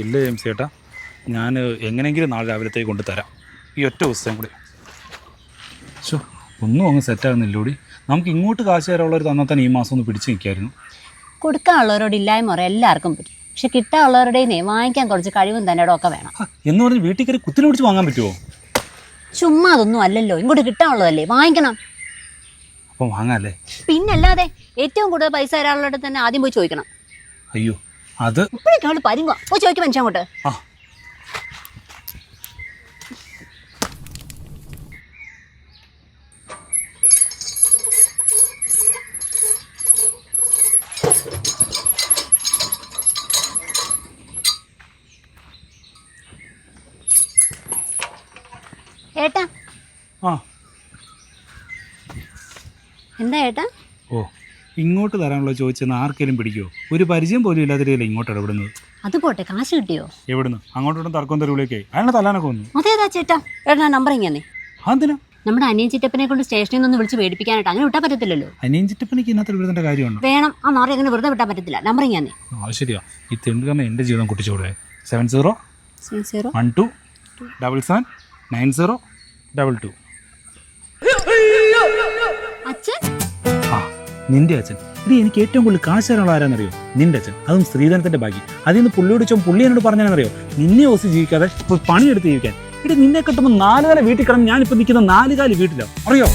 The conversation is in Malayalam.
ഇല്ല ജെയിംസ് ചേട്ടാ, ഞാൻ എങ്ങനെയെങ്കിലും നാളെ രാവിലത്തേക്ക് കൊണ്ട് തരാം, ഈ ഒറ്റ ദിവസം കൂടി. ശോ, ഒന്നും അങ്ങ് സെറ്റാകുന്നില്ലോടി. നമുക്ക് ഇങ്ങോട്ട് കാശ് തരാനുള്ളവർ തന്നാൽ തന്നെ ഈ മാസം ഒന്ന് പിടിച്ച് നിൽക്കായിരുന്നു. കൊടുക്കാനുള്ളവരോട് ഇല്ലായ്മ പറയാം എല്ലാവർക്കും പറ്റും, പക്ഷെ കിട്ടാനുള്ളവരുടെ വാങ്ങിക്കാൻ കുറച്ച് കഴിവും തന്നെ ഒക്കെ വേണം. എന്ന് പറഞ്ഞ് വീട്ടിൽ കയറി കുത്തിനെ പിടിച്ച് വാങ്ങാൻ പറ്റുമോ? ചുമ്മാ അതൊന്നും അല്ലല്ലോ, ഇങ്ങോട്ട് കിട്ടാനുള്ളതല്ലേ, വാങ്ങിക്കണം. അപ്പം വാങ്ങാല്ലേ? പിന്നല്ലാതെ ഏറ്റവും കൂടുതൽ പൈസ തരാനുള്ളവരുടെ തന്നെ ആദ്യം പോയി ചോദിക്കണം. അയ്യോ, അത് ഇപ്പോഴേക്കും അവള് പരിങ്ങോ, പോയി ചോദിക്കും മനുഷ്യൻ അങ്ങോട്ട്. ആ ഏട്ടാ. ആ എന്താ ഏട്ടാ? ഓ, ഇങ്ങോട്ട് തരാനുള്ളത് ചോദിച്ചെന്ന് ആർക്കെങ്കിലും പിടിക്കുമോ? ഒരു പരിചയം പോലും ഇല്ലാതിരിക്കല്ലേ ഇങ്ങോട്ട് ഇടപെടുന്നത്. അത് പോട്ടെ, കാശ് കിട്ടിയോ? എവിടുന്ന്? അങ്ങോട്ടും തർക്കം തരുവിലേക്ക് അയാളെ തല്ലാനൊക്കെ വന്നു. അതേതാ ചേട്ടാ? ഏട്ടാ നമ്പർ ഇങ്ങനെ. അതെന്തിനാ? നമ്മുടെ അനിയൻ ചിറ്റപ്പനെ കൊണ്ട് സ്റ്റേഷനിൽ നിന്ന് വിളിച്ച് പേടിപ്പിക്കാനായിട്ട്. അങ്ങനെ വിട്ടാൽ പറ്റത്തില്ലല്ലോ. അനിയൻ ചിറ്റപ്പനക്ക് ഇന്നത്തെ വിടുന്നതിൻ്റെ കാര്യമുണ്ടോ? വേണം, ആ നാറി അങ്ങനെ വെറുതെ വിട്ടാൽ പറ്റത്തില്ല. നമ്പർ ഇങ്ങനെ. അത് ശരിയാ. ഈ തെണ്ടുകമ്മ എൻ്റെ ജീവിതം കുട്ടിച്ചോടെ. 7012779022. അച്ഛൻ? ആ, നിന്റെ അച്ഛൻ. ഇത് എനിക്ക് ഏറ്റവും കൂടുതൽ കാശ് തരാനുള്ള ആരാന്നറിയോ? നിന്റെ അച്ഛൻ. അതും സ്ത്രീധനത്തിന്റെ ബാക്കി. അതിൽ നിന്ന് പുള്ളിയോട് പുള്ളി എന്നോട് പറഞ്ഞാണെന്നറിയോ? നിന്നെ ഓസി ജീവിക്കാതെ പണിയെടുത്ത് ജീവിക്കാൻ. ഇവിടെ നിന്നെ കിട്ടുമ്പോൾ 4 കാല വീട്ടിൽ കിടന്ന് ഞാനിപ്പോൾ നിൽക്കുന്ന 4 കാല് വീട്ടിലാണ്, അറിയോ?